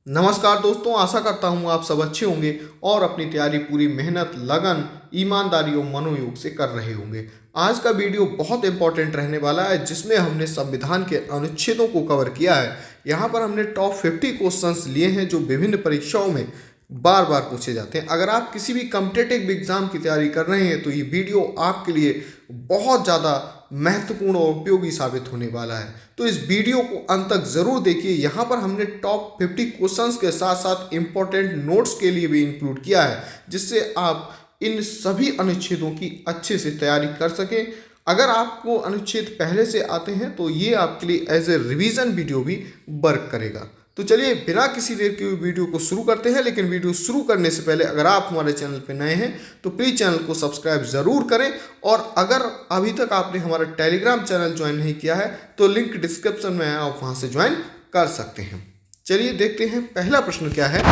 नमस्कार दोस्तों, आशा करता हूँ आप सब अच्छे होंगे और अपनी तैयारी पूरी मेहनत, लगन, ईमानदारी और मनोयोग से कर रहे होंगे। आज का वीडियो बहुत इंपॉर्टेंट रहने वाला है, जिसमें हमने संविधान के अनुच्छेदों को कवर किया है। यहाँ पर हमने टॉप 50 क्वेश्चंस लिए हैं जो विभिन्न परीक्षाओं में बार बार पूछे जाते हैं। अगर आप किसी भी कॉम्पिटिटिव एग्जाम की तैयारी कर रहे हैं तो ये वीडियो आपके लिए बहुत ज़्यादा महत्वपूर्ण और उपयोगी साबित होने वाला है। तो इस वीडियो को अंत तक जरूर देखिए। यहाँ पर हमने टॉप 50 क्वेश्चंस के साथ साथ इंपॉर्टेंट नोट्स के लिए भी इंक्लूड किया है, जिससे आप इन सभी अनुच्छेदों की अच्छे से तैयारी कर सकें। अगर आपको अनुच्छेद पहले से आते हैं तो ये आपके लिए एज ए रिवीजन वीडियो भी वर्क करेगा। तो चलिए बिना किसी देर के वीडियो को शुरू करते हैं। लेकिन वीडियो शुरू करने से पहले अगर आप हमारे चैनल पर नए हैं तो प्लीज़ चैनल को सब्सक्राइब ज़रूर करें, और अगर अभी तक आपने हमारा टेलीग्राम चैनल ज्वाइन नहीं किया है तो लिंक डिस्क्रिप्शन में है, आप वहां से ज्वाइन कर सकते हैं। चलिए देखते हैं पहला प्रश्न क्या है।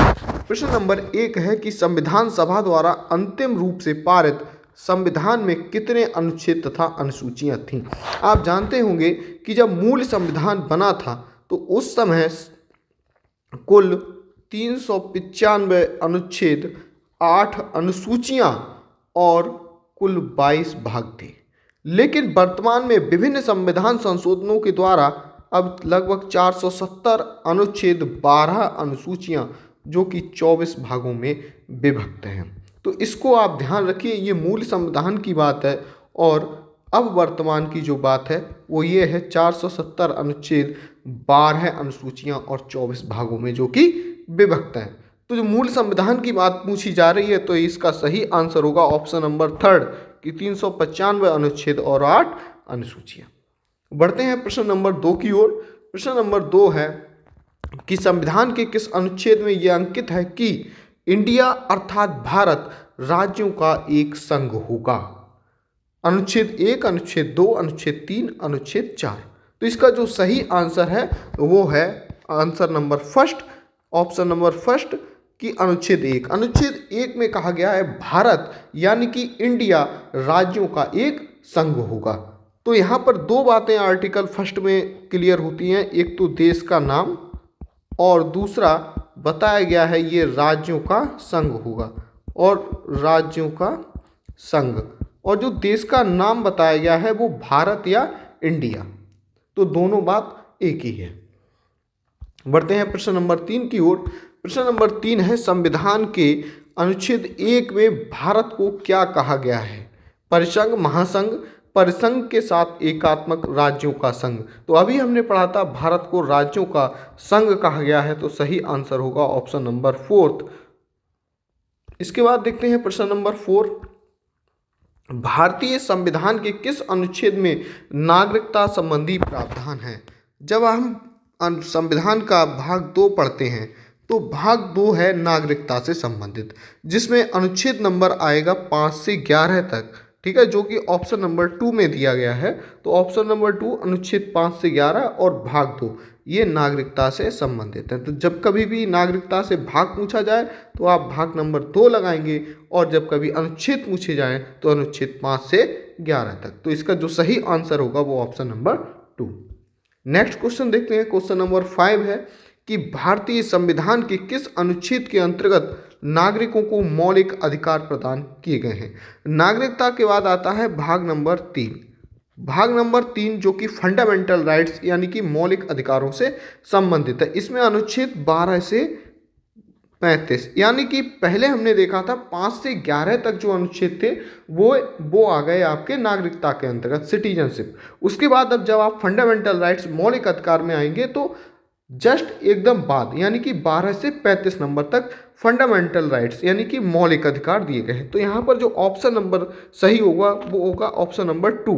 प्रश्न नंबर 1 है कि संविधान सभा द्वारा अंतिम रूप से पारित संविधान में कितने अनुच्छेद तथा अनुसूचियां थीं। आप जानते होंगे कि जब मूल संविधान बना था तो उस समय कुल 395 अनुच्छेद, 8 अनुसूचियां और कुल 22 भाग थे। लेकिन वर्तमान में विभिन्न संविधान संशोधनों के द्वारा अब लगभग 470 अनुच्छेद, 12 अनुसूचियां जो कि 24 भागों में विभक्त हैं। तो इसको आप ध्यान रखिए, ये मूल संविधान की बात है और अब वर्तमान की जो बात है वो ये है 470 अनुच्छेद, 12 अनुसूचियां और 24 भागों में जो कि विभक्त हैं। तो जो मूल संविधान की बात पूछी जा रही है तो इसका सही आंसर होगा ऑप्शन नंबर 3 कि 395 अनुच्छेद और 8 अनुसूचियां। बढ़ते हैं प्रश्न नंबर 2 की ओर। प्रश्न नंबर 2 है कि संविधान के किस अनुच्छेद में यह अंकित है कि इंडिया अर्थात भारत राज्यों का एक संघ होगा। अनुच्छेद 1, अनुच्छेद 2, अनुच्छेद 3, अनुच्छेद 4। तो इसका जो सही आंसर है वो है answer number first, option number first कि अनुच्छेद 1। अनुच्छेद 1 में कहा गया है भारत यानी कि इंडिया राज्यों का एक संघ होगा। तो यहाँ पर दो बातें आर्टिकल फर्स्ट में क्लियर होती हैं, एक तो देश का नाम और दूसरा बताया गया है ये राज्यों का संघ होगा और राज्यों का संघ, और जो देश का नाम बताया गया है वो भारत या इंडिया। तो दोनों बात एक ही है। बढ़ते हैं प्रश्न नंबर 3 की ओर। प्रश्न नंबर 3 है संविधान के अनुच्छेद 1 में भारत को क्या कहा गया है। परिसंघ, महासंघ, परिसंघ के साथ एकात्मक राज्यों का संघ। तो अभी हमने पढ़ा था भारत को राज्यों का संघ कहा गया है, तो सही आंसर होगा ऑप्शन नंबर 4। इसके बाद देखते हैं प्रश्न नंबर 4। भारतीय संविधान के किस अनुच्छेद में नागरिकता संबंधी प्रावधान है। जब हम संविधान का भाग 2 पढ़ते हैं तो भाग 2 है नागरिकता से संबंधित, जिसमें अनुच्छेद नंबर आएगा 5 से 11 तक, ठीक है, जो कि ऑप्शन नंबर 2 में दिया गया है। तो ऑप्शन नंबर 2 अनुच्छेद 5 से 11 और भाग 2 ये नागरिकता से संबंधित है। तो जब कभी भी नागरिकता से भाग पूछा जाए तो आप भाग नंबर 2 लगाएंगे, और जब कभी अनुच्छेद पूछे जाए तो अनुच्छेद 5 से 11 तक। तो इसका जो सही आंसर होगा वो ऑप्शन नंबर 2। नेक्स्ट क्वेश्चन देखते हैं। क्वेश्चन नंबर 5 है कि भारतीय संविधान के किस अनुच्छेद के अंतर्गत नागरिकों को मौलिक अधिकार प्रदान किए गए हैं। नागरिकता के बाद आता है भाग नंबर 3। भाग नंबर 3 जो कि फंडामेंटल राइट्स यानी कि मौलिक अधिकारों से संबंधित है। इसमें अनुच्छेद 12 से 35, यानी कि पहले हमने देखा था 5 से 11 तक जो अनुच्छेद थे वो आ गए आपके नागरिकता के अंतर्गत, सिटीजनशिप। उसके बाद अब जब आप फंडामेंटल राइट्स मौलिक अधिकार में आएंगे तो जस्ट एकदम बाद यानी कि 12 से 35 नंबर तक फंडामेंटल राइट्स यानी कि मौलिक अधिकार दिए गए हैं। तो यहाँ पर जो ऑप्शन नंबर सही होगा वो होगा ऑप्शन नंबर 2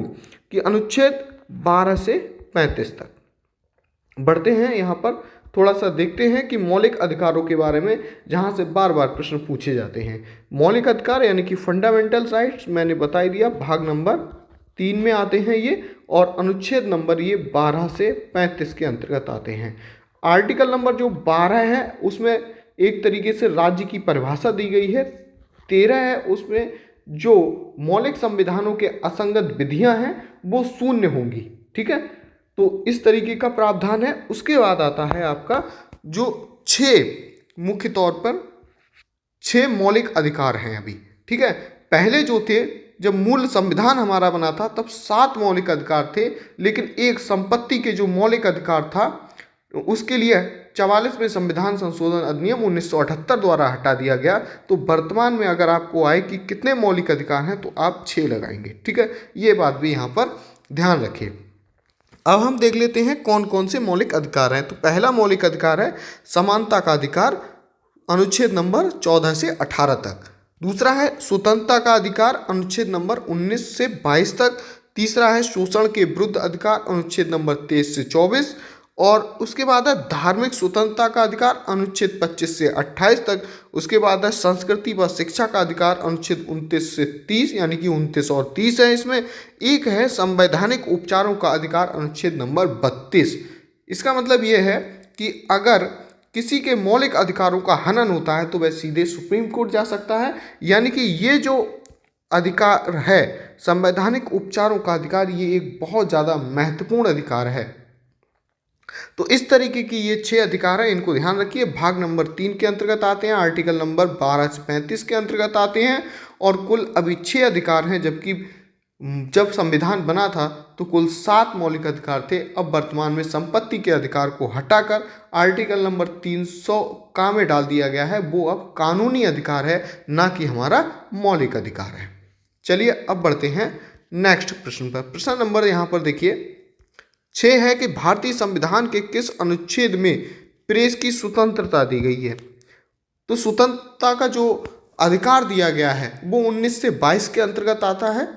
कि अनुच्छेद 12 से 35 तक। बढ़ते हैं यहाँ पर थोड़ा सा देखते हैं कि मौलिक अधिकारों के बारे में, जहाँ से बार बार प्रश्न पूछे जाते हैं। मौलिक अधिकार यानी कि फंडामेंटल राइट्स मैंने बता ही दिया, भाग नंबर 3 में आते हैं ये, और अनुच्छेद नंबर ये 12 से 35 के अंतर्गत आते हैं। आर्टिकल नंबर जो 12 है उसमें एक तरीके से राज्य की परिभाषा दी गई है। 13 है उसमें जो मौलिक संविधानों के असंगत विधियां हैं वो शून्य होंगी, ठीक है। तो इस तरीके का प्रावधान है। उसके बाद आता है आपका जो 6 मुख्य तौर पर 6 मौलिक अधिकार हैं अभी, ठीक है। पहले जो थे, जब मूल संविधान हमारा बना था तब 7 मौलिक अधिकार थे, लेकिन एक संपत्ति के जो मौलिक अधिकार था उसके लिए 44वें संविधान संशोधन अधिनियम 1978 द्वारा हटा दिया गया। तो वर्तमान में अगर आपको आए कि कितने मौलिक अधिकार हैं तो आप 6 लगाएंगे, ठीक है। ये बात भी यहाँ पर ध्यान रखिए। अब हम देख लेते हैं कौन कौन से मौलिक अधिकार हैं। तो पहला मौलिक अधिकार है समानता का अधिकार, अनुच्छेद नंबर 14 से 18 तक। दूसरा है स्वतंत्रता का अधिकार, अनुच्छेद नंबर 19 से 22 तक। तीसरा है शोषण के विरुद्ध अधिकार, अनुच्छेद नंबर 23 से 24। और उसके बाद है धार्मिक स्वतंत्रता का अधिकार, अनुच्छेद 25 से 28 तक। उसके बाद है संस्कृति व शिक्षा का अधिकार, अनुच्छेद 29 से 30, यानी कि 29 और 30 है इसमें। एक है संवैधानिक उपचारों का अधिकार, अनुच्छेद नंबर 32। इसका मतलब ये है कि अगर किसी के मौलिक अधिकारों का हनन होता है तो वह सीधे सुप्रीम कोर्ट जा सकता है। यानी कि ये जो अधिकार है संवैधानिक उपचारों का अधिकार, ये एक बहुत ज़्यादा महत्वपूर्ण अधिकार है। तो इस तरीके की ये 6 अधिकार हैं, इनको ध्यान रखिए। भाग नंबर 3 के अंतर्गत आते हैं, आर्टिकल नंबर 12 से 35 के अंतर्गत आते हैं। और कुल अभी 6 अधिकार हैं, जबकि जब संविधान बना था तो कुल 7 मौलिक अधिकार थे। अब वर्तमान में संपत्ति के अधिकार को हटाकर आर्टिकल नंबर 300 का में डाल दिया गया है। वो अब कानूनी अधिकार है, ना कि हमारा मौलिक अधिकार है। चलिए अब बढ़ते हैं नेक्स्ट प्रश्न पर। प्रश्न नंबर यहाँ पर देखिए 6 है कि भारतीय संविधान के किस अनुच्छेद में प्रेस की स्वतंत्रता दी गई है। तो स्वतंत्रता का जो अधिकार दिया गया है वो 19 से 22 के अंतर्गत आता है।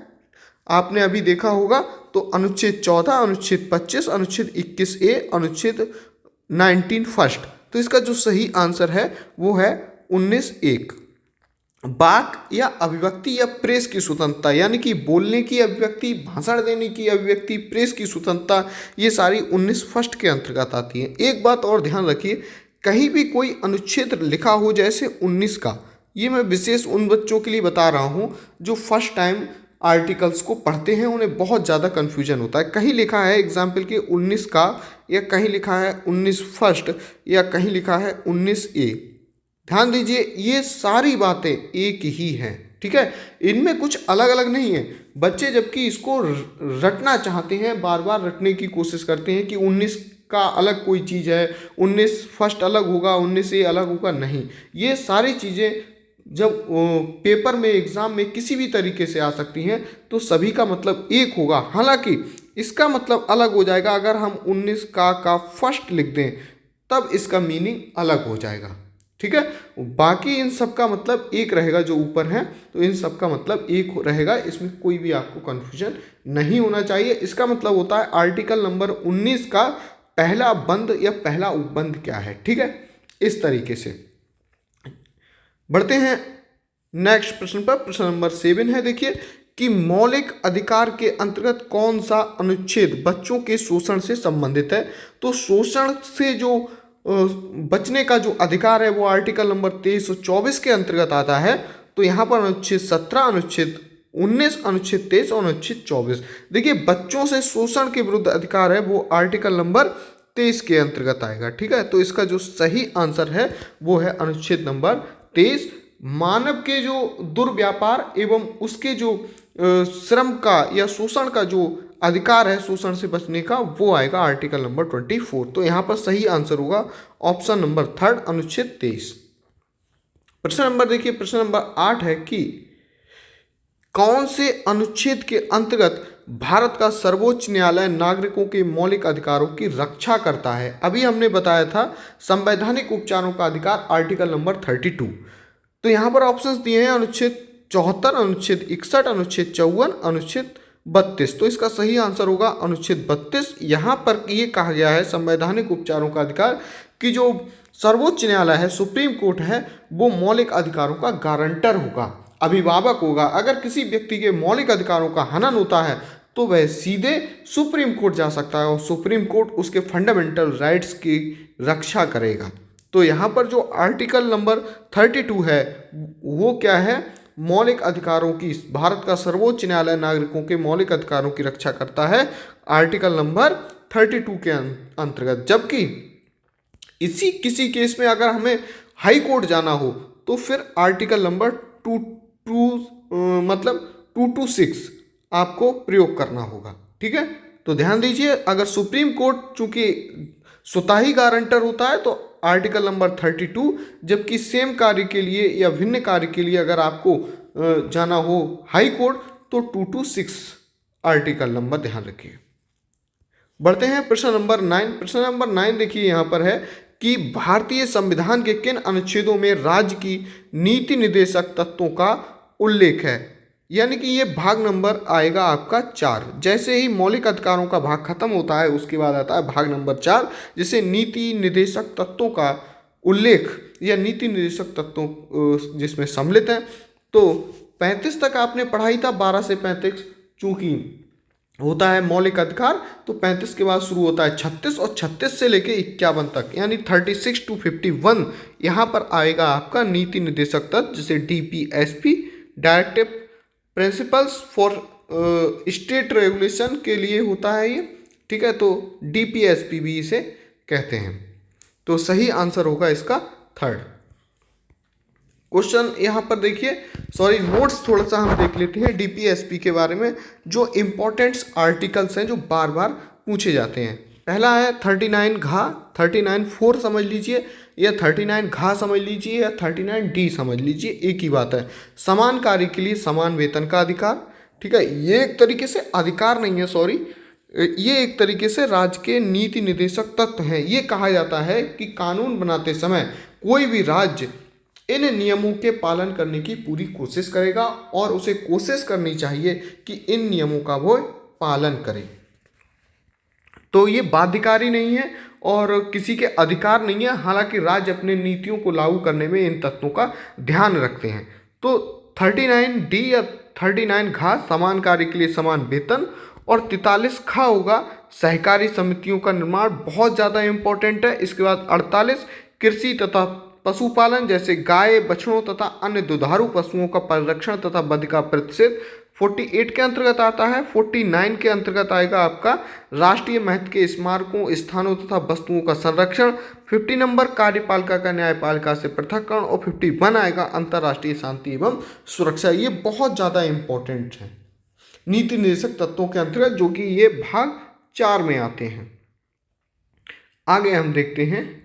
आपने अभी देखा होगा तो अनुच्छेद 14, अनुच्छेद 25, अनुच्छेद 21A, अनुच्छेद 19 फर्स्ट। तो इसका जो सही आंसर है वो है 19(1). वाक या अभिव्यक्ति या प्रेस की स्वतंत्रता, यानी कि बोलने की अभिव्यक्ति, भाषण देने की अभिव्यक्ति, प्रेस की स्वतंत्रता, ये सारी 19 फर्स्ट के अंतर्गत आती है। एक बात और ध्यान रखिए, कहीं भी कोई अनुच्छेद लिखा हो जैसे 19 का, ये मैं विशेष उन बच्चों के लिए बता रहा हूँ जो फर्स्ट टाइम आर्टिकल्स को पढ़ते हैं, उन्हें बहुत ज़्यादा कन्फ्यूजन होता है। कहीं लिखा है एग्जाम्पल के 19 का, या कहीं लिखा है 19 फर्स्ट, या कहीं लिखा है 19A। ध्यान दीजिए, ये सारी बातें एक ही हैं, ठीक है, इनमें कुछ अलग अलग नहीं है। बच्चे जबकि इसको रटना चाहते हैं, बार बार रटने की कोशिश करते हैं कि 19 का अलग कोई चीज़ है, 19 फर्स्ट अलग होगा, 19A अलग होगा। नहीं, ये सारी चीज़ें जब पेपर में, एग्ज़ाम में किसी भी तरीके से आ सकती हैं तो सभी का मतलब एक होगा। हालांकि इसका मतलब अलग हो जाएगा अगर हम 19 का फर्स्ट लिख दें, तब इसका मीनिंग अलग हो जाएगा, ठीक है। बाकी इन सब का मतलब एक रहेगा, जो ऊपर है तो इन सब का मतलब एक रहेगा, इसमें कोई भी आपको कन्फ्यूजन नहीं होना चाहिए। इसका मतलब होता है आर्टिकल नंबर 19 का पहला बंद या पहला उपबंध क्या है, ठीक है। इस तरीके से बढ़ते हैं नेक्स्ट प्रश्न पर। प्रश्न नंबर 7 है, देखिए कि मौलिक अधिकार के अंतर्गत कौन सा अनुच्छेद बच्चों के शोषण से संबंधित है। तो शोषण से जो बचने का जो अधिकार है वो आर्टिकल नंबर 23 और 24 के अंतर्गत आता है। तो यहाँ पर अनुच्छेद 17, अनुच्छेद 19, अनुच्छेद 23 और अनुच्छेद 24। देखिए बच्चों से शोषण के विरुद्ध अधिकार है वो आर्टिकल नंबर 23 के अंतर्गत आएगा, ठीक है। तो इसका जो सही आंसर है वो है अनुच्छेद नंबर 23। मानव के जो दुर्व्यापार एवं उसके जो श्रम का या शोषण का जो अधिकार है, शोषण से बचने का, वो आएगा आर्टिकल नंबर 24। तो यहाँ पर सही आंसर होगा ऑप्शन नंबर 3, अनुच्छेद 23। प्रश्न नंबर देखिए, प्रश्न नंबर 8 है कि कौन से अनुच्छेद के अंतर्गत भारत का सर्वोच्च न्यायालय नागरिकों के मौलिक अधिकारों की रक्षा करता है। अभी हमने बताया था संवैधानिक उपचारों का अधिकार आर्टिकल नंबर 32। तो यहाँ पर ऑप्शंस दिए हैं अनुच्छेद 74, अनुच्छेद 61, अनुच्छेद 54, अनुच्छेद 32। तो इसका सही आंसर होगा अनुच्छेद 32। यहाँ पर ये कहा गया है संवैधानिक उपचारों का अधिकार कि जो सर्वोच्च न्यायालय है, सुप्रीम कोर्ट है, वो मौलिक अधिकारों का गारंटर होगा, अभिभावक होगा। अगर किसी व्यक्ति के मौलिक अधिकारों का हनन होता है तो वह सीधे सुप्रीम कोर्ट जा सकता है और सुप्रीम कोर्ट उसके फंडामेंटल राइट्स की रक्षा करेगा। तो यहाँ पर जो आर्टिकल नंबर 32 है वो क्या है, मौलिक अधिकारों की, भारत का सर्वोच्च न्यायालय नागरिकों के मौलिक अधिकारों की रक्षा करता है आर्टिकल नंबर 32 के अंतर्गत। जबकि इसी किसी केस में अगर हमें हाई कोर्ट जाना हो तो फिर आर्टिकल नंबर 226 आपको प्रयोग करना होगा। ठीक है, तो ध्यान दीजिए, अगर सुप्रीम कोर्ट चूंकि स्वतः ही गारंटर होता है तो आर्टिकल नंबर 32, जबकि सेम कार्य के लिए या भिन्न कार्य के लिए अगर आपको जाना हो हाई कोर्ट तो 226 आर्टिकल नंबर ध्यान रखिए। बढ़ते हैं प्रश्न नंबर 9। प्रश्न नंबर 9 देखिए यहाँ पर है कि भारतीय संविधान के किन अनुच्छेदों में राज्य की नीति निर्देशक तत्वों का उल्लेख है। यानी कि ये भाग नंबर आएगा आपका 4। जैसे ही मौलिक अधिकारों का भाग खत्म होता है उसके बाद आता है भाग नंबर 4, जिसे नीति निर्देशक तत्वों का उल्लेख या नीति निर्देशक तत्वों जिसमें सम्मिलित हैं। तो 35 तक आपने पढ़ाई था, 12 से 35 चूंकि होता है मौलिक अधिकार, तो 35 के बाद शुरू होता है 36 और 36 से लेके 51 तक यानी 36 to 51 यहाँ पर आएगा आपका नीति निर्देशक तत्व, जिसे DPSP directive principles for state regulation के लिए होता है ये। ठीक है, तो DPSP भी इसे कहते हैं। तो सही आंसर होगा इसका 3rd क्वेश्चन। यहाँ पर देखिए, सॉरी नोट्स थोड़ा सा हम देख लेते हैं DPSP के बारे में, जो इम्पोर्टेंट्स आर्टिकल्स हैं जो बार बार पूछे जाते हैं। पहला है 39 घा, 39 4 समझ लीजिए, या 39 घा समझ लीजिए, या 39 D समझ लीजिए, एक ही बात है। समान कार्य के लिए समान वेतन का अधिकार। ठीक है, ये एक तरीके से अधिकार नहीं है, सॉरी, ये एक तरीके से राज्य के नीति निर्देशक तत्व हैं। ये कहा जाता है कि कानून बनाते समय कोई भी राज्य इन नियमों के पालन करने की पूरी कोशिश करेगा और उसे कोशिश करनी चाहिए कि इन नियमों का वो पालन करे। तो ये बाध्यकारी नहीं है और किसी के अधिकार नहीं है, हालांकि राज्य अपने नीतियों को लागू करने में इन तत्वों का ध्यान रखते हैं। तो 39 D या 39 घा समान कार्य के लिए समान वेतन, और 43 खा होगा सहकारी समितियों का निर्माण, बहुत ज़्यादा इंपॉर्टेंट है। इसके बाद 48 कृषि तथा पशुपालन, जैसे गाय बछड़ों तथा अन्य दुधारू पशुओं का परिरक्षण तथा वध का प्रतिषेध 48 के अंतर्गत आता है। 49 के अंतर्गत आएगा आपका राष्ट्रीय महत्व के स्मारकों, स्थानों तथा वस्तुओं का संरक्षण। 50 नंबर कार्यपालिका का न्यायपालिका से पृथक्करण, और 51 आएगा अंतर्राष्ट्रीय शांति एवं सुरक्षा। ये बहुत ज़्यादा इंपॉर्टेंट है नीति निर्देशक तत्वों के अंतर्गत, जो कि ये भाग 4 में आते हैं। आगे हम देखते हैं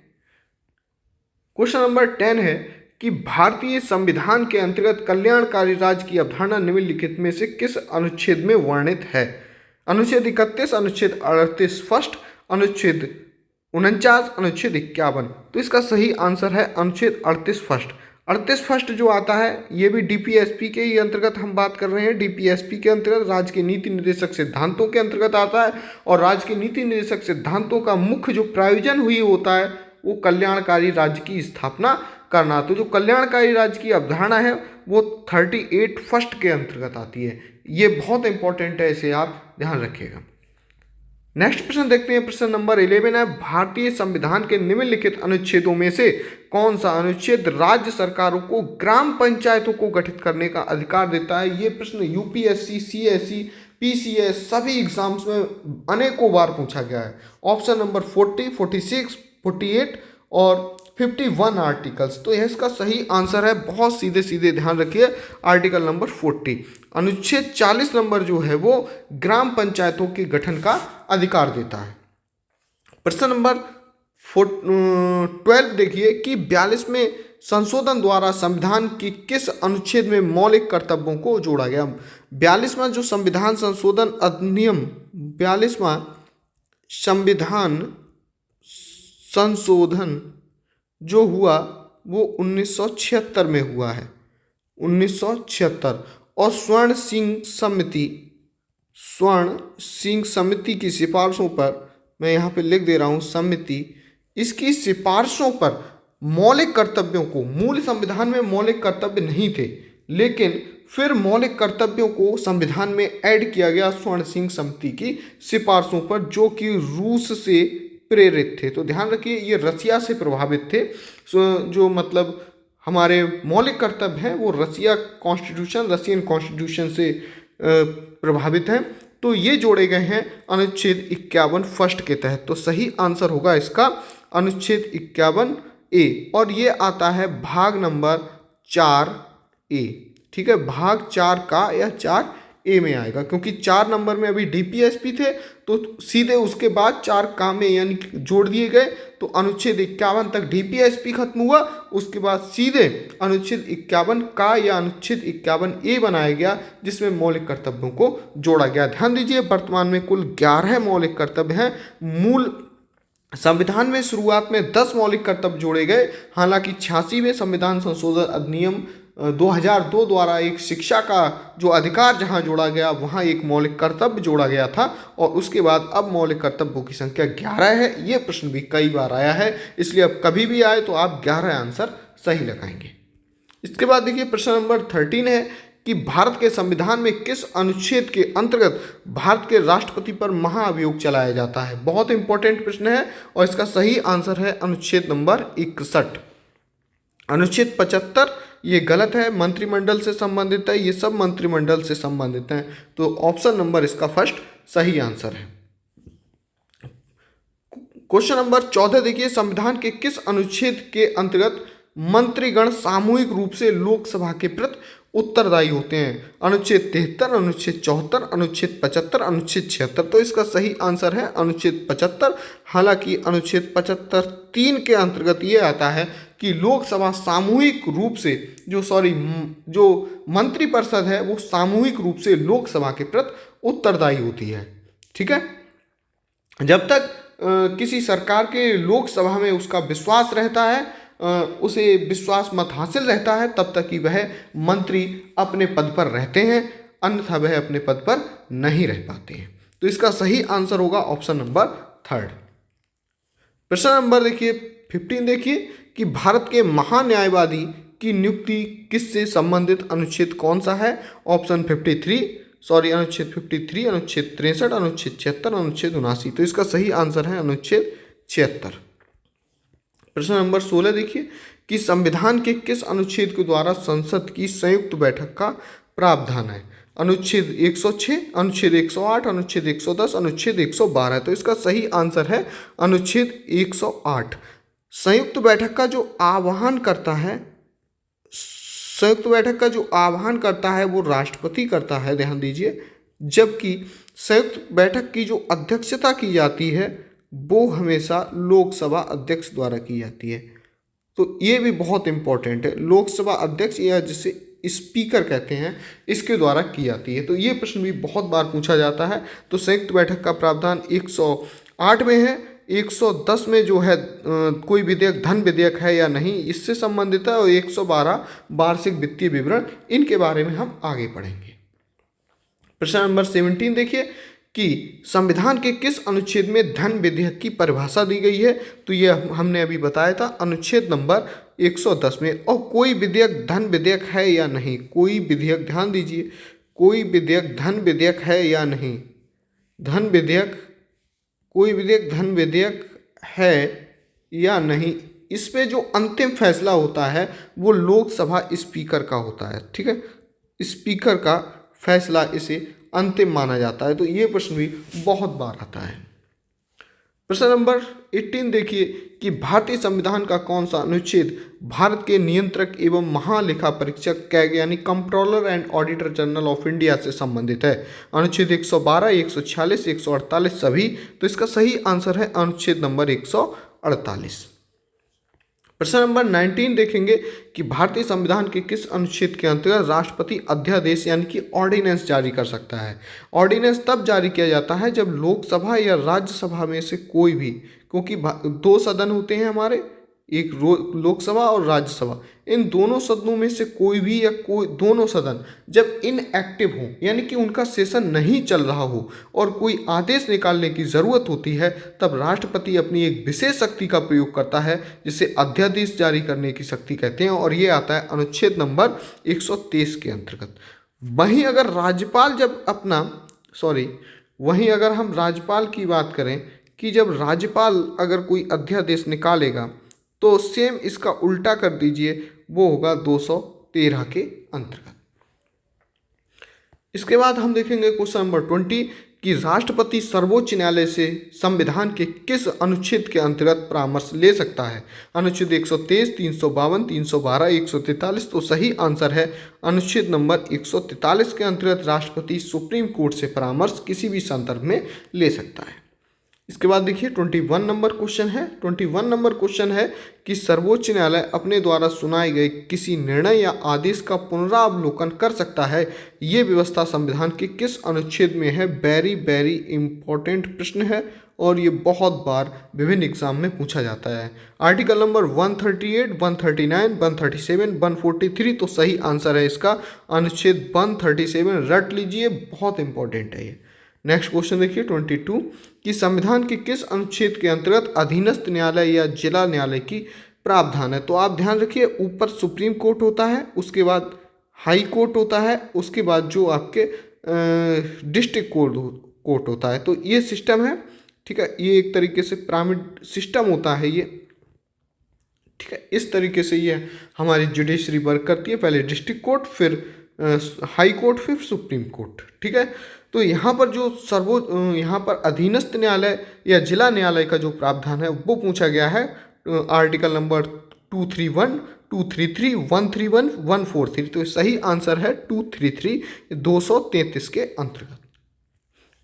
क्वेश्चन नंबर 10 है कि भारतीय संविधान के अंतर्गत कल्याणकारी राज्य की अवधारणा निम्नलिखित में से किस अनुच्छेद में वर्णित है। अनुच्छेद 31, अनुच्छेद 38 फर्स्ट, अनुच्छेद 49, अनुच्छेद 51। तो इसका सही आंसर है अनुच्छेद 38 फर्स्ट। 38 फर्स्ट जो आता है ये भी DPSP के ही अंतर्गत हम बात कर रहे हैं। DPSP के अंतर्गत राज्य के नीति निर्देशक सिद्धांतों के अंतर्गत आता है, और राज्य के नीति निर्देशक सिद्धांतों का मुख्य जो प्रायोजन हुई होता है वो कल्याणकारी राज्य की स्थापना करना। तो जो कल्याणकारी राज्य की अवधारणा है वो 38 फर्स्ट के अंतर्गत आती है। ये बहुत इंपॉर्टेंट है, इसे आप ध्यान रखिएगा। नेक्स्ट प्रश्न देखते हैं, प्रश्न नंबर 11 है भारतीय संविधान के निम्नलिखित अनुच्छेदों में से कौन सा अनुच्छेद राज्य सरकारों को ग्राम पंचायतों को गठित करने का अधिकार देता है। ये प्रश्न UPSC, CSE, PCS सभी एग्जाम्स में अनेकों बार पूछा गया है। ऑप्शन नंबर 40, 46, 48 और 51 आर्टिकल्स। तो यह इसका सही आंसर है, बहुत सीधे सीधे ध्यान रखिए। आर्टिकल नंबर 40, अनुच्छेद 40 नंबर जो है वो ग्राम पंचायतों के गठन का अधिकार देता है। प्रश्न नंबर 12 देखिए कि 42वें संशोधन द्वारा संविधान की किस अनुच्छेद में मौलिक कर्तव्यों को जोड़ा गया। 42वां जो संविधान संशोधन अधिनियम, 42वां संविधान संशोधन जो हुआ वो 1976 में हुआ है, 1976। और स्वर्ण सिंह समिति की सिफारिशों पर, मैं यहाँ पे लिख दे रहा हूँ समिति, इसकी सिफारिशों पर मौलिक कर्तव्यों को, मूल संविधान में मौलिक कर्तव्य नहीं थे लेकिन फिर मौलिक कर्तव्यों को संविधान में ऐड किया गया स्वर्ण सिंह समिति की सिफारिशों पर, जो कि रूस से प्रेरित थे। तो ध्यान रखिए ये रसिया से प्रभावित थे। जो मतलब हमारे मौलिक कर्तव्य हैं वो रसियन कॉन्स्टिट्यूशन से प्रभावित हैं। तो ये जोड़े गए हैं अनुच्छेद 51 फर्स्ट के तहत। तो सही आंसर होगा इसका अनुच्छेद 51 ए, और ये आता है भाग नंबर 4A। ठीक है, भाग 4 का या 4A में आएगा, क्योंकि 4 नंबर में अभी डीपीएसपी थे तो सीधे उसके बाद 4 का में यानी जोड़ दिए गए, तो अनुच्छेद 51 तक डीपीएसपी खत्म हुआ, उसके बाद सीधे अनुच्छेद 51 का या अनुच्छेद 51A बनाया गया, जिसमें मौलिक कर्तव्यों को जोड़ा गया। ध्यान दीजिए, वर्तमान में कुल 11 मौलिक कर्तव्य हैं। मूल संविधान में शुरुआत में 10 मौलिक कर्तव्य जोड़े गए, हालांकि 86वें संविधान संशोधन अधिनियम 2002 द्वारा एक शिक्षा का जो अधिकार जहां जोड़ा गया, वहां एक मौलिक कर्तव्य जोड़ा गया था, और उसके बाद अब मौलिक कर्तव्यों की संख्या 11 है। ये प्रश्न भी कई बार आया है, इसलिए अब कभी भी आए तो आप 11 आंसर सही लगाएंगे। इसके बाद देखिए प्रश्न नंबर 13 है कि भारत के संविधान में किस अनुच्छेद के अंतर्गत भारत के राष्ट्रपति पर महाअभियोग चलाया जाता है। बहुत इंपॉर्टेंट प्रश्न है, और इसका सही आंसर है अनुच्छेद नंबर 61। अनुच्छेद 75 ये गलत है, मंत्रिमंडल से संबंधित है, ये सब मंत्रिमंडल से संबंधित हैं, तो ऑप्शन नंबर इसका फर्स्ट सही आंसर है। क्वेश्चन नंबर 14 देखिए, संविधान के किस अनुच्छेद के अंतर्गत मंत्रीगण सामूहिक रूप से लोकसभा के प्रति उत्तरदायी होते हैं। अनुच्छेद 73, अनुच्छेद 74, अनुच्छेद 75, अनुच्छेद 76। तो इसका सही आंसर है अनुच्छेद 75। हालांकि अनुच्छेद 75 3 के अंतर्गत ये आता है कि लोकसभा सामूहिक रूप से जो मंत्रिपरिषद है वो सामूहिक रूप से लोकसभा के प्रति उत्तरदायी होती है। ठीक है, जब तक किसी सरकार के लोकसभा में उसका विश्वास रहता है, उसे विश्वास मत हासिल रहता है, तब तक कि वह मंत्री अपने पद पर रहते हैं, अन्यथा वह अपने पद पर नहीं रह पाते हैं। तो इसका सही आंसर होगा ऑप्शन नंबर 3। प्रश्न नंबर देखिए 15 देखिए कि भारत के महान्यायवादी की नियुक्ति किससे संबंधित अनुच्छेद कौन सा है। ऑप्शन अनुच्छेद 53, अनुच्छेद 63, अनुच्छेद 76, अनुच्छेद 79। तो इसका सही आंसर है अनुच्छेद 76। प्रश्न नंबर 16 देखिए कि संविधान के किस अनुच्छेद के द्वारा संसद की संयुक्त बैठक का प्रावधान है। अनुच्छेद 106, अनुच्छेद 108, अनुच्छेद 110, अनुच्छेद 112। तो इसका सही आंसर है अनुच्छेद 108। संयुक्त बैठक का जो आह्वान करता है वो राष्ट्रपति करता है, ध्यान दीजिए, जबकि संयुक्त बैठक की जो अध्यक्षता की जाती है वो हमेशा लोकसभा अध्यक्ष द्वारा की जाती है। तो ये भी बहुत इंपॉर्टेंट है, लोकसभा अध्यक्ष या जिसे स्पीकर कहते हैं, इसके द्वारा की जाती है। तो ये प्रश्न भी बहुत बार पूछा जाता है। तो संयुक्त बैठक का प्रावधान 108 में है। 110 में जो है कोई विधेयक धन विधेयक है या नहीं, इससे संबंधित है, और 112 वार्षिक वित्तीय विवरण, इनके बारे में हम आगे पढ़ेंगे। प्रश्न नंबर 17 देखिए कि संविधान के किस अनुच्छेद में धन विधेयक की परिभाषा दी गई है। तो ये हमने अभी बताया था अनुच्छेद नंबर 110 में। और कोई विधेयक धन विधेयक है या नहीं, कोई विधेयक, ध्यान दीजिए, कोई विधेयक धन विधेयक है या नहीं, कोई विधेयक धन विधेयक है या नहीं, इस पे जो अंतिम फैसला होता है वो लोकसभा स्पीकर का होता है। ठीक है, स्पीकर का फैसला इसे अंतिम माना जाता है। तो ये प्रश्न भी बहुत बार आता है। प्रश्न नंबर 18 देखिए कि भारतीय संविधान का कौन सा अनुच्छेद भारत के नियंत्रक एवं महालेखा परीक्षक यानी controller and auditor general of India से संबंधित है। अनुच्छेद 112, 146, 148 सभी। तो इसका सही आंसर है अनुच्छेद नंबर 148। प्रश्न नंबर 19 देखेंगे कि भारतीय संविधान के किस अनुच्छेद के अंतर्गत राष्ट्रपति अध्यादेश यानी कि ऑर्डिनेंस जारी कर सकता है। ऑर्डिनेंस तब जारी किया जाता है जब लोकसभा या राज्यसभा में से कोई भी, क्योंकि 2 सदन होते हैं हमारे, एक लोकसभा और राज्यसभा, इन दोनों सदनों में से कोई भी या दोनों सदन जब इनएक्टिव हो यानी कि उनका सेशन नहीं चल रहा हो और कोई आदेश निकालने की ज़रूरत होती है, तब राष्ट्रपति अपनी एक विशेष शक्ति का प्रयोग करता है जिसे अध्यादेश जारी करने की शक्ति कहते हैं, और ये आता है अनुच्छेद नंबर 123 के अंतर्गत। वहीं अगर अगर हम राज्यपाल की बात करें कि जब राज्यपाल अगर कोई अध्यादेश निकालेगा तो सेम इसका उल्टा कर दीजिए, वो होगा 213 के अंतर्गत। इसके बाद हम देखेंगे क्वेश्चन नंबर 20 कि राष्ट्रपति सर्वोच्च न्यायालय से संविधान के किस अनुच्छेद के अंतर्गत परामर्श ले सकता है? अनुच्छेद 123, 352, 312, 143। तो सही आंसर है अनुच्छेद नंबर 143 के अंतर्गत राष्ट्रपति सुप्रीम कोर्ट से परामर्श किसी भी संदर्भ में ले सकता है। इसके बाद देखिए 21 नंबर क्वेश्चन है। 21 नंबर क्वेश्चन है कि सर्वोच्च न्यायालय अपने द्वारा सुनाए गए किसी निर्णय या आदेश का पुनरावलोकन कर सकता है, ये व्यवस्था संविधान के किस अनुच्छेद में है? वेरी इंपॉर्टेंट प्रश्न है और ये बहुत बार विभिन्न एग्जाम में पूछा जाता है। Article number 138, 139, 137, 143। तो सही आंसर है इसका अनुच्छेद 137। रट लीजिए, बहुत इंपॉर्टेंट है ये। नेक्स्ट क्वेश्चन देखिए 22 कि संविधान के किस अनुच्छेद के अंतर्गत अधीनस्थ न्यायालय या जिला न्यायालय की प्रावधान है? तो आप ध्यान रखिए, ऊपर सुप्रीम कोर्ट होता है, उसके बाद हाई कोर्ट होता है, उसके बाद जो आपके डिस्ट्रिक्ट कोर्ट होता है। तो ये सिस्टम है, ठीक है। ये एक तरीके से पिरामिड सिस्टम होता है ये, ठीक है। इस तरीके से ये हमारी जुडिशरी वर्क करती है, पहले डिस्ट्रिक्ट कोर्ट, फिर हाई कोर्ट, फिर सुप्रीम कोर्ट, ठीक है। तो यहाँ पर जो यहाँ पर अधीनस्थ न्यायालय या जिला न्यायालय का जो प्रावधान है वो पूछा गया है आर्टिकल नंबर 231, 233, 131, 143। तो सही आंसर है 233, 233 के अंतर्गत।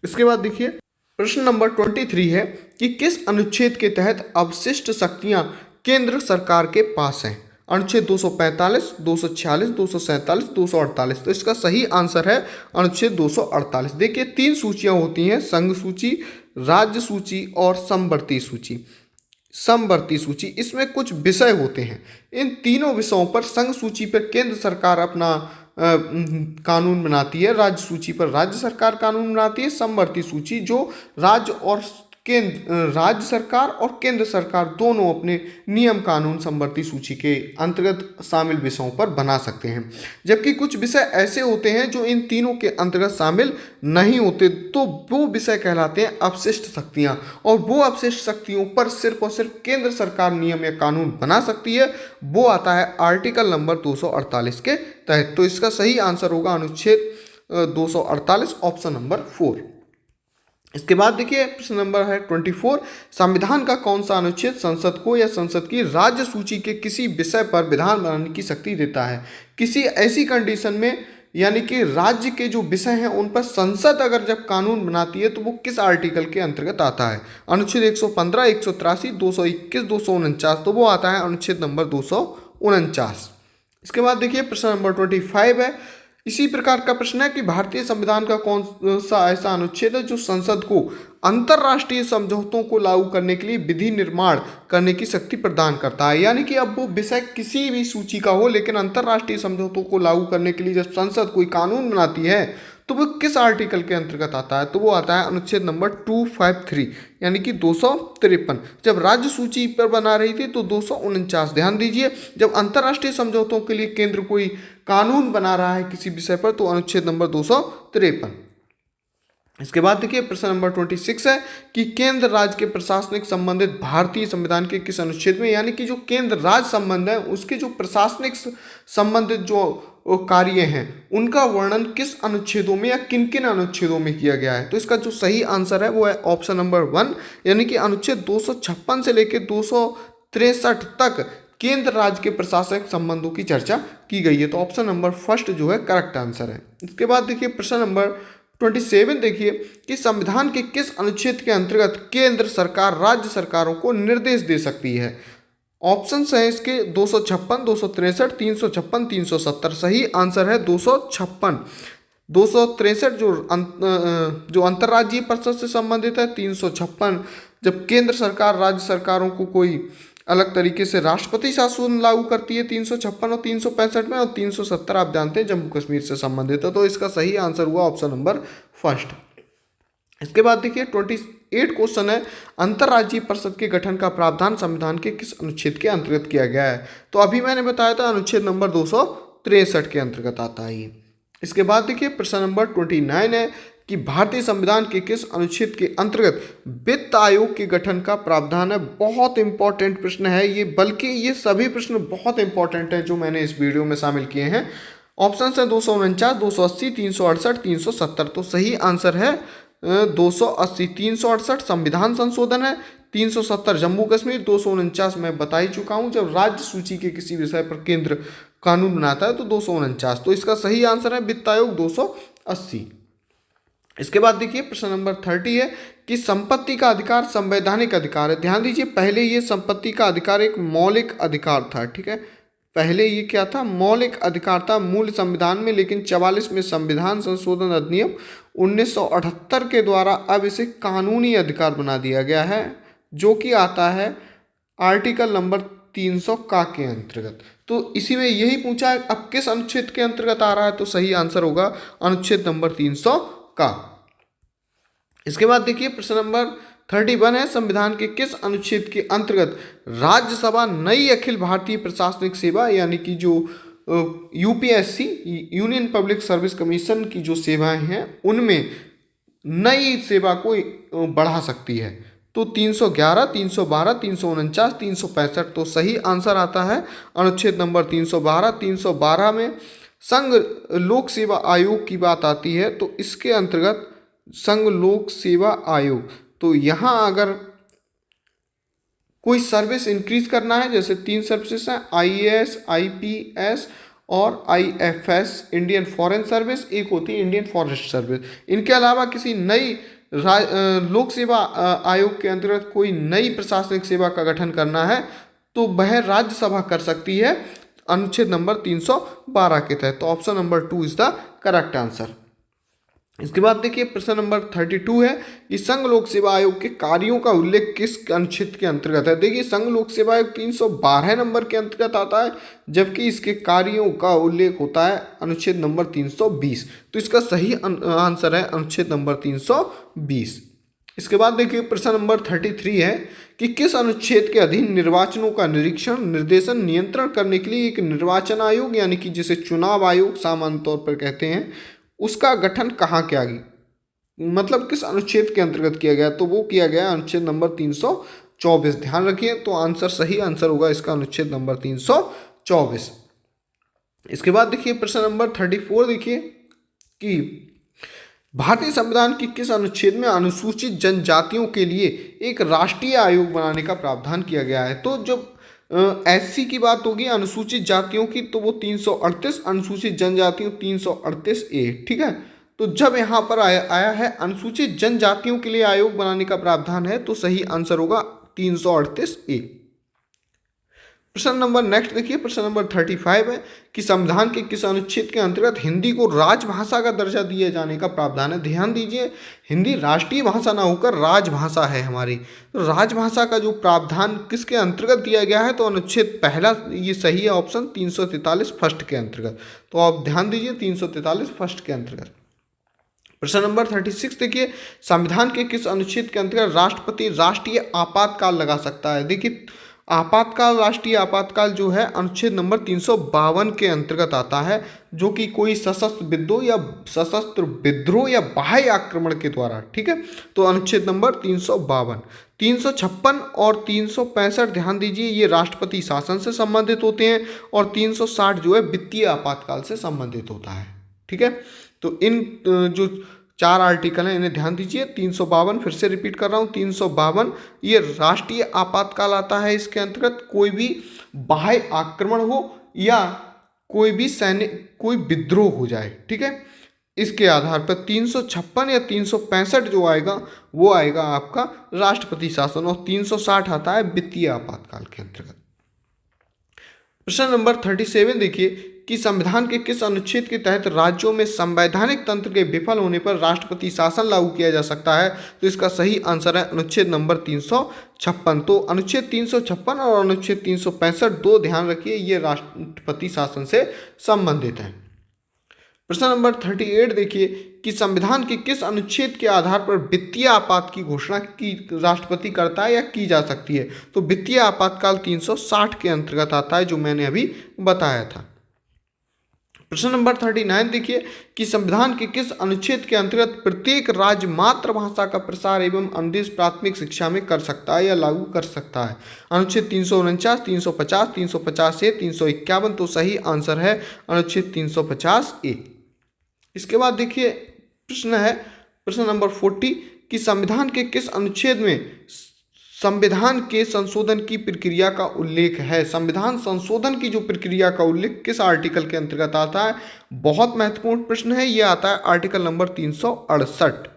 इसके बाद देखिए प्रश्न नंबर 23 है कि किस अनुच्छेद के तहत अवशिष्ट शक्तियाँ केंद्र सरकार के पास हैं? अनुच्छेद 245, 246, 247, 248। तो इसका सही आंसर है अनुच्छेद 248। देखिए 3 सूचियां होती हैं, संघ सूची, राज्य सूची और समवर्ती सूची। समवर्ती सूची, इसमें कुछ विषय होते हैं। इन तीनों विषयों पर संघ सूची पर केंद्र सरकार अपना कानून बनाती है, राज्य सूची पर राज्य सरकार कानून बनाती है, समवर्ती सूची जो राज्य सरकार और केंद्र सरकार दोनों अपने नियम कानून समवर्ती सूची के अंतर्गत शामिल विषयों पर बना सकते हैं। जबकि कुछ विषय ऐसे होते हैं जो इन तीनों के अंतर्गत शामिल नहीं होते, तो वो विषय कहलाते हैं अवशिष्ट शक्तियां, और वो अवशिष्ट शक्तियों पर सिर्फ और सिर्फ केंद्र सरकार नियम या कानून बना सकती है। वो आता है आर्टिकल नंबर 248 के तहत। तो इसका सही आंसर होगा अनुच्छेद 248, ऑप्शन नंबर 4। इसके बाद देखिए प्रश्न नंबर है 24, संविधान का कौन सा अनुच्छेद संसद को या संसद की राज्य सूची के किसी विषय पर विधान बनाने की शक्ति देता है? किसी ऐसी कंडीशन में, यानी कि राज्य के जो विषय हैं उन पर संसद अगर जब कानून बनाती है तो वो किस आर्टिकल के अंतर्गत आता है? अनुच्छेद 115, 183, 221, 249। तो वो आता है अनुच्छेद नंबर 249। इसके बाद देखिए प्रश्न नंबर 25 है, इसी प्रकार का प्रश्न है कि भारतीय संविधान का कौन सा ऐसा अनुच्छेद है जो संसद को अंतर्राष्ट्रीय समझौतों को लागू करने के लिए विधि निर्माण करने की शक्ति प्रदान करता है? यानी कि अब वो विषय किसी भी सूची का हो, लेकिन अंतर्राष्ट्रीय समझौतों को लागू करने के लिए जब संसद कोई कानून बनाती है तो वो किस आर्टिकल के अंतर्गत आता है? तो वो आता है अनुच्छेद नंबर 253, यानी कि 253। जब राज्य सूची पर बना रही थी तो 249। ध्यान दीजिए, जब अंतर्राष्ट्रीय समझौतों के लिए केंद्र कोई कानून बना रहा है किसी विषय पर तो अनुच्छेद नंबर 253। इसके बाद देखिए प्रश्न नंबर 26 है कि केंद्र राज्य के प्रशासनिक संबंधित भारतीय संविधान के किस अनुच्छेद में, यानी कि जो केंद्र राज्य संबंध है उसके जो प्रशासनिक संबंधित जो कार्य हैं उनका वर्णन किस अनुच्छेदों में या किन किन अनुच्छेदों में किया गया है? तो इसका जो सही आंसर है वो है ऑप्शन नंबर 1, यानी कि अनुच्छेद 256 से लेकर 263 तक केंद्र राज्य के प्रशासनिक संबंधों की चर्चा की गई है। तो ऑप्शन नंबर फर्स्ट जो है करेक्ट आंसर है। इसके बाद देखिए प्रश्न नंबर 27 देखिए कि संविधान के किस अनुच्छेद के अंतर्गत केंद्र सरकार राज्य सरकारों को निर्देश दे सकती है? ऑप्शंस हैं इसके 256, 263, 356, 370। सही आंसर है 256। 263 जो अंतर्राज्यीय परिषद से संबंधित है, 356 जब केंद्र सरकार राज्य सरकारों को कोई अलग तरीके से राष्ट्रपति शासन लागू करती है 356 और 365 में, और 370 आप जानते हैं जम्मू कश्मीर से संबंधित है। तो इसका सही आंसर हुआ ऑप्शन नंबर फर्स्ट। इसके बाद देखिए 28 क्वेश्चन है, अंतर्राज्यीय परिषद के गठन का प्रावधान संविधान के किस अनुच्छेद के अंतर्गत किया गया है? तो अभी मैंने बताया था अनुच्छेद नंबर 263 के अंतर्गत आता है। इसके बाद देखिए प्रश्न नंबर 29 है कि भारतीय संविधान के किस अनुच्छेद के अंतर्गत वित्त आयोग के गठन का प्रावधान है? बहुत इंपॉर्टेंट प्रश्न है ये, बल्कि ये सभी प्रश्न बहुत इंपॉर्टेंट हैं जो मैंने इस वीडियो में शामिल किए हैं। ऑप्शन है 249, 280, 368, 370। तो सही आंसर है 280, 368 संविधान संशोधन है, 370 जम्मू कश्मीर, 249 मैं बता ही चुका हूँ जब राज्य सूची के किसी विषय पर केंद्र कानून बनाता है तो 249। तो इसका सही आंसर है वित्त आयोग 280। इसके बाद देखिए प्रश्न नंबर 30 है कि संपत्ति का अधिकार संवैधानिक अधिकार है। ध्यान दीजिए, पहले ये संपत्ति का अधिकार एक मौलिक अधिकार था, ठीक है, पहले ये क्या था, मौलिक अधिकार था मूल संविधान में, लेकिन 44 में संविधान संशोधन अधिनियम 1978 के द्वारा अब इसे कानूनी अधिकार बना दिया गया है, जो कि आता है आर्टिकल नंबर 300 का के अंतर्गत। तो इसी में यही पूछा है अब किस अनुच्छेद के अंतर्गत आ रहा है, तो सही आंसर होगा अनुच्छेद नंबर 300 का। इसके बाद देखिए प्रश्न नंबर 31 है संविधान के किस अनुच्छेद के अंतर्गत राज्यसभा नई अखिल भारतीय प्रशासनिक सेवा यानी कि जो UPSC union public service commission की जो सेवाएं हैं उनमें नई सेवा को बढ़ा सकती है। तो 311, 312, 349, 365, तो सही आंसर आता है अनुच्छेद नंबर 312। 312 में संघ लोक सेवा आयोग की बात आती है, तो इसके अंतर्गत संघ लोक सेवा आयोग, तो यहाँ अगर कोई सर्विस इंक्रीज करना है, जैसे 3 सर्विसेज हैं, आईएएस, आईपीएस और आईएफएस इंडियन फॉरेन सर्विस, एक होती है इंडियन फॉरेस्ट सर्विस। इनके अलावा किसी नई लोक सेवा आयोग के अंतर्गत कोई नई प्रशासनिक सेवा का गठन करना है तो वह राज्यसभा कर सकती है अनुच्छेद नंबर 312 के तहत। तो option number 2 is the correct answer. इसके बाद देखिए प्रश्न नंबर 32 है कि संघ लोक सेवा आयोग के कार्यों का उल्लेख किस अनुच्छेद के अंतर्गत है। देखिए संघ लोक सेवा आयोग 312 नंबर के अंतर्गत आता है, जबकि इसके कार्यों का उल्लेख होता है अनुच्छेद नंबर 320। तो इसका सही आंसर है अनुच्छेद नंबर 320। इसके बाद देखिए प्रश्न नंबर 33 है कि किस अनुच्छेद के अधीन निर्वाचनों का निरीक्षण, निर्देशन, नियंत्रण करने के लिए एक निर्वाचन आयोग यानी कि जिसे चुनाव आयोग सामान्य तौर पर कहते हैं, उसका गठन कहाँ किया गया, मतलब किस अनुच्छेद के अंतर्गत किया गया, तो वो किया गया अनुच्छेद नंबर 324। ध्यान रखिए, तो आंसर सही आंसर होगा इसका अनुच्छेद नंबर 324। इसके बाद देखिए प्रश्न नंबर 34 देखिए कि भारतीय संविधान की किस अनुच्छेद में अनुसूचित जनजातियों के लिए एक राष्ट्रीय आयोग बनाने का प्रावधान किया गया है। तो जब एससी की बात होगी अनुसूचित जातियों की तो वो 338, अनुसूचित जनजातियों 338A, ठीक है। तो जब यहाँ पर आया है अनुसूचित जनजातियों के लिए आयोग बनाने का प्रावधान है तो सही आंसर होगा 338A। प्रश्न नंबर नेक्स्ट देखिए प्रश्न नंबर 35 है कि संविधान के किस अनुच्छेद के अंतर्गत हिंदी को राजभाषा का दर्जा दिए जाने का प्रावधान है। ध्यान दीजिए, हिंदी राष्ट्रीय भाषा ना होकर राजभाषा है हमारी, तो राजभाषा का जो प्रावधान किसके अंतर्गत दिया गया है, तो अनुच्छेद पहला ये सही है ऑप्शन 343 फर्स्ट के अंतर्गत। तो आप ध्यान दीजिए 343 फर्स्ट के अंतर्गत। प्रश्न नंबर 36 देखिए संविधान के किस अनुच्छेद के अंतर्गत राष्ट्रपति राष्ट्रीय आपातकाल लगा सकता है। देखिए आपातकाल, राष्ट्रीय आपातकाल जो है अनुच्छेद नंबर 352 के अंतर्गत आता है, जो कि कोई सशस्त्र विद्रोह या बाह्य आक्रमण के द्वारा, ठीक है। तो अनुच्छेद नंबर 352, 356 और 365 ध्यान दीजिए ये राष्ट्रपति शासन से संबंधित होते हैं और 360 जो है वित्तीय आपातकाल से संबंधित होता है, ठीक है। तो इन जो 4 आर्टिकल हैं इन्हें ध्यान दीजिए। 352 फिर से रिपीट कर रहा हूँ, 352 ये राष्ट्रीय आपातकाल आता है, इसके अंतर्गत कोई भी बाह्य आक्रमण हो या कोई भी कोई विद्रोह हो जाए, ठीक है। इसके आधार पर 356 या 365 जो आएगा वो आएगा आपका राष्ट्रपति शासन और 360 आता है वित्तीय आपातकाल के अंतर्गत। प्रश्न नंबर 37 देखिए कि संविधान के किस अनुच्छेद के तहत राज्यों में संवैधानिक तंत्र के विफल होने पर राष्ट्रपति शासन लागू किया जा सकता है। तो इसका सही आंसर है अनुच्छेद नंबर 356। तो अनुच्छेद 356 और अनुच्छेद 365 दो ध्यान रखिए ये राष्ट्रपति शासन से संबंधित हैं। प्रश्न नंबर 38 देखिए कि संविधान के किस अनुच्छेद के आधार पर वित्तीय आपात की घोषणा की राष्ट्रपति करता है या की जा सकती है। तो वित्तीय आपातकाल 360 के अंतर्गत आता है जो मैंने अभी बताया था। प्रश्न नंबर 39 देखिए कि संविधान के किस अनुच्छेद के अंतर्गत प्रत्येक राज्य मातृभाषा का प्रसार एवं अनुदेश प्राथमिक शिक्षा में कर सकता है या लागू कर सकता है। अनुच्छेद 349, 350, 350A, 351। तो सही आंसर है अनुच्छेद 350A। इसके बाद देखिए प्रश्न है प्रश्न नंबर 40 कि संविधान के किस अनुच्छेद में संविधान के संशोधन की प्रक्रिया का उल्लेख है? संविधान संशोधन की जो प्रक्रिया का उल्लेख किस आर्टिकल के अंतर्गत आता है? बहुत महत्वपूर्ण प्रश्न है, यह आता है आर्टिकल नंबर 368।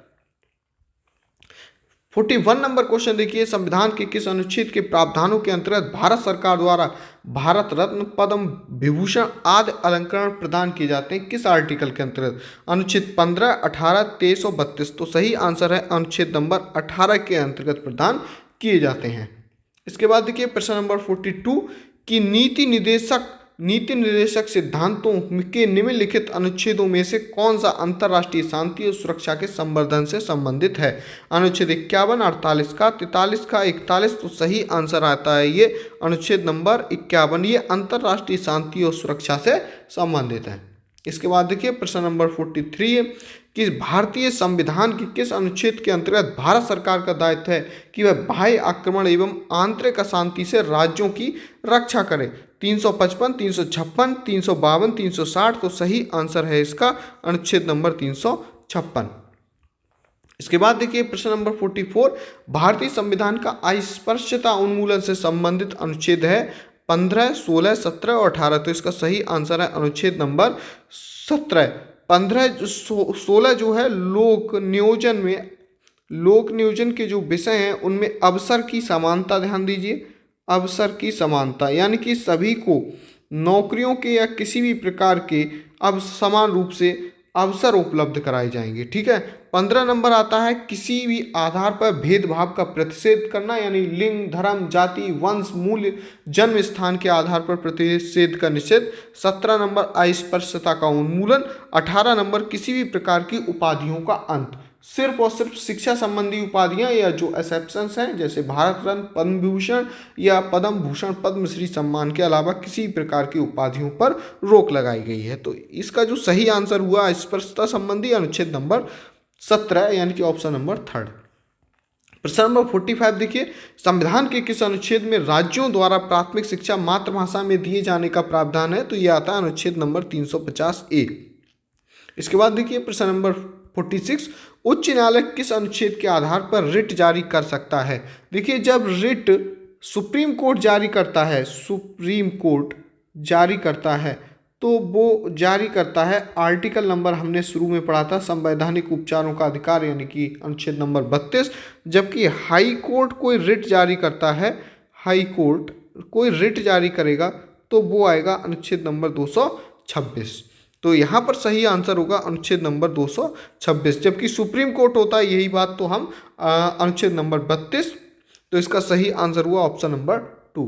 41 नंबर क्वेश्चन देखिए, संविधान के किस अनुच्छेद के प्रावधानों के अंतर्गत भारत सरकार द्वारा भारत रत्न, पद्म विभूषण आदि अलंकरण प्रदान किए जाते हैं? किस आर्टिकल के अंतर्गत? अनुच्छेद 15, 18, 23 और 32। तो सही आंसर है अनुच्छेद नंबर 18 के अंतर्गत प्रदान किए जाते हैं। इसके बाद देखिए प्रश्न नंबर 42 कि नीति निर्देशक सिद्धांतों के निम्नलिखित अनुच्छेदों में से कौन सा अंतर्राष्ट्रीय शांति और सुरक्षा के संवर्धन से संबंधित है? अनुच्छेद 51, 48 का, 43 का, 41। तो सही आंसर आता है ये अनुच्छेद नंबर 51, ये अंतर्राष्ट्रीय शांति और सुरक्षा से संबंधित है। इसके बाद देखिए प्रश्न नंबर 43 है कि भारतीय संविधान के किस अनुच्छेद के अंतर्गत भारत सरकार का दायित्व है कि वह बाह्य आक्रमण एवं आंतरिक अशांति से राज्यों की रक्षा करे? 355, 356, 352, 360। तो सही आंसर है इसका अनुच्छेद नंबर 356। इसके बाद देखिए प्रश्न नंबर 44 भारतीय संविधान का अस्पृश्यता उन्मूलन से संबंधित अनुच्छेद है 15, 16, 17 और 18। तो इसका सही आंसर है अनुच्छेद नंबर 17। 15, 16 जो है लोक नियोजन के जो विषय हैं उनमें अवसर की समानता, ध्यान दीजिए, अवसर की समानता, यानी कि सभी को नौकरियों के या किसी भी प्रकार के अब समान रूप से अवसर उपलब्ध कराए जाएंगे। ठीक है। 15 नंबर आता है किसी भी आधार पर भेदभाव का प्रतिषेध करना, यानी लिंग, धर्म, जाति, वंश, मूल्य, जन्म स्थान के आधार पर प्रतिषेध का निषेध। 17 नंबर अस्पृश्यता का उन्मूलन। 18 नंबर किसी भी प्रकार की उपाधियों का अंत, सिर्फ और सिर्फ शिक्षा संबंधी उपाधियां या जो एक्सेप्शंस हैं जैसे भारत रत्न, पद्म विभूषण या पद्म भूषण, पद्मश्री सम्मान के अलावा किसी प्रकार की उपाधियों पर रोक लगाई गई है। तो इसका जो सही आंसर हुआ अस्पृश्यता संबंधी अनुच्छेद नंबर 17, यानी कि ऑप्शन नंबर 3। प्रश्न नंबर 45 देखिए, संविधान के किस अनुच्छेद में राज्यों द्वारा प्राथमिक शिक्षा मातृभाषा में दिए जाने का प्रावधान है? तो यह आता है अनुच्छेद नंबर 350A। इसके बाद देखिए प्रश्न नंबर 46 उच्च न्यायालय किस अनुच्छेद के आधार पर रिट जारी कर सकता है? देखिए जब रिट सुप्रीम कोर्ट जारी करता है तो वो जारी करता है आर्टिकल नंबर, हमने शुरू में पढ़ा था, संवैधानिक उपचारों का अधिकार, यानी कि अनुच्छेद नंबर 32। जबकि हाई कोर्ट कोई रिट जारी करता है, हाई कोर्ट कोई रिट जारी करेगा तो वो आएगा अनुच्छेद नंबर 226। तो यहाँ पर सही आंसर होगा अनुच्छेद नंबर 226। जबकि सुप्रीम कोर्ट होता है, यही बात तो हम अनुच्छेद नंबर 32। तो इसका सही आंसर हुआ ऑप्शन नंबर 2।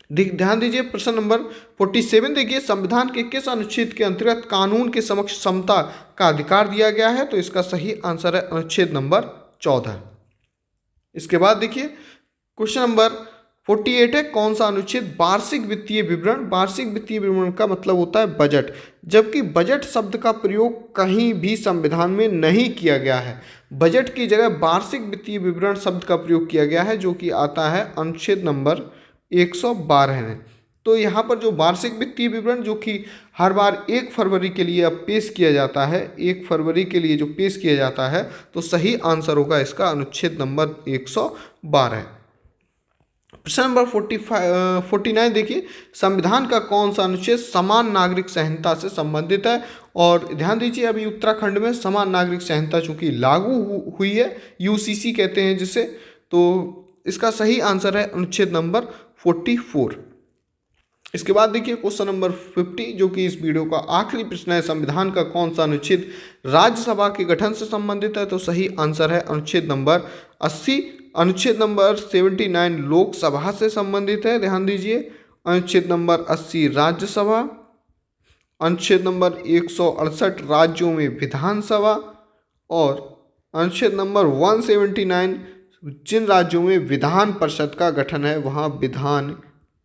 ध्यान दीजिए प्रश्न नंबर 47 देखिए, संविधान के किस अनुच्छेद के अंतर्गत कानून के समक्ष समता का अधिकार दिया गया है? तो इसका सही आंसर है अनुच्छेद नंबर 14। इसके बाद देखिए क्वेश्चन नंबर 48 है कौन सा अनुच्छेद वार्षिक वित्तीय विवरण? वार्षिक वित्तीय विवरण का मतलब होता है बजट, जबकि बजट शब्द का प्रयोग कहीं भी संविधान में नहीं किया गया है। बजट की जगह वार्षिक वित्तीय विवरण शब्द का प्रयोग किया गया है, जो कि आता है अनुच्छेद नंबर 112 में। तो यहाँ पर जो वार्षिक वित्तीय विवरण जो कि हर बार 1 फरवरी के लिए अब पेश किया जाता है, 1 फरवरी के लिए जो पेश किया जाता है, तो सही आंसर होगा इसका अनुच्छेद नंबर 112। प्रश्न नंबर 49 देखिए, संविधान का कौन सा अनुच्छेद समान नागरिक संहिता से संबंधित है? और ध्यान दीजिए अभी उत्तराखंड में समान नागरिक संहिता चूंकि लागू हुई है, यूसीसी कहते हैं जिसे, तो इसका सही आंसर है अनुच्छेद नंबर 44। इसके बाद देखिए क्वेश्चन नंबर 50 जो कि इस वीडियो का आखिरी प्रश्न है, संविधान का कौन सा अनुच्छेद राज्यसभा के गठन से संबंधित है? तो सही आंसर है अनुच्छेद नंबर 80। अनुच्छेद नंबर 79 लोकसभा से संबंधित है, ध्यान दीजिए। अनुच्छेद नंबर 80 राज्यसभा। अनुच्छेद नंबर 168 राज्यों में विधानसभा। और अनुच्छेद नंबर 179 जिन राज्यों में विधान परिषद का गठन है वहाँ विधान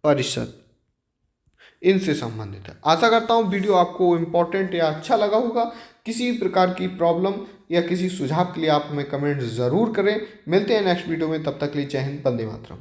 परिषद, इनसे संबंधित है। आशा करता हूँ वीडियो आपको इम्पोर्टेंट या अच्छा लगा होगा। किसी प्रकार की प्रॉब्लम या किसी सुझाव के लिए आप हमें कमेंट ज़रूर करें। मिलते हैं नेक्स्ट वीडियो में, तब तक के लिए जय हिंद, वंदे मातरम।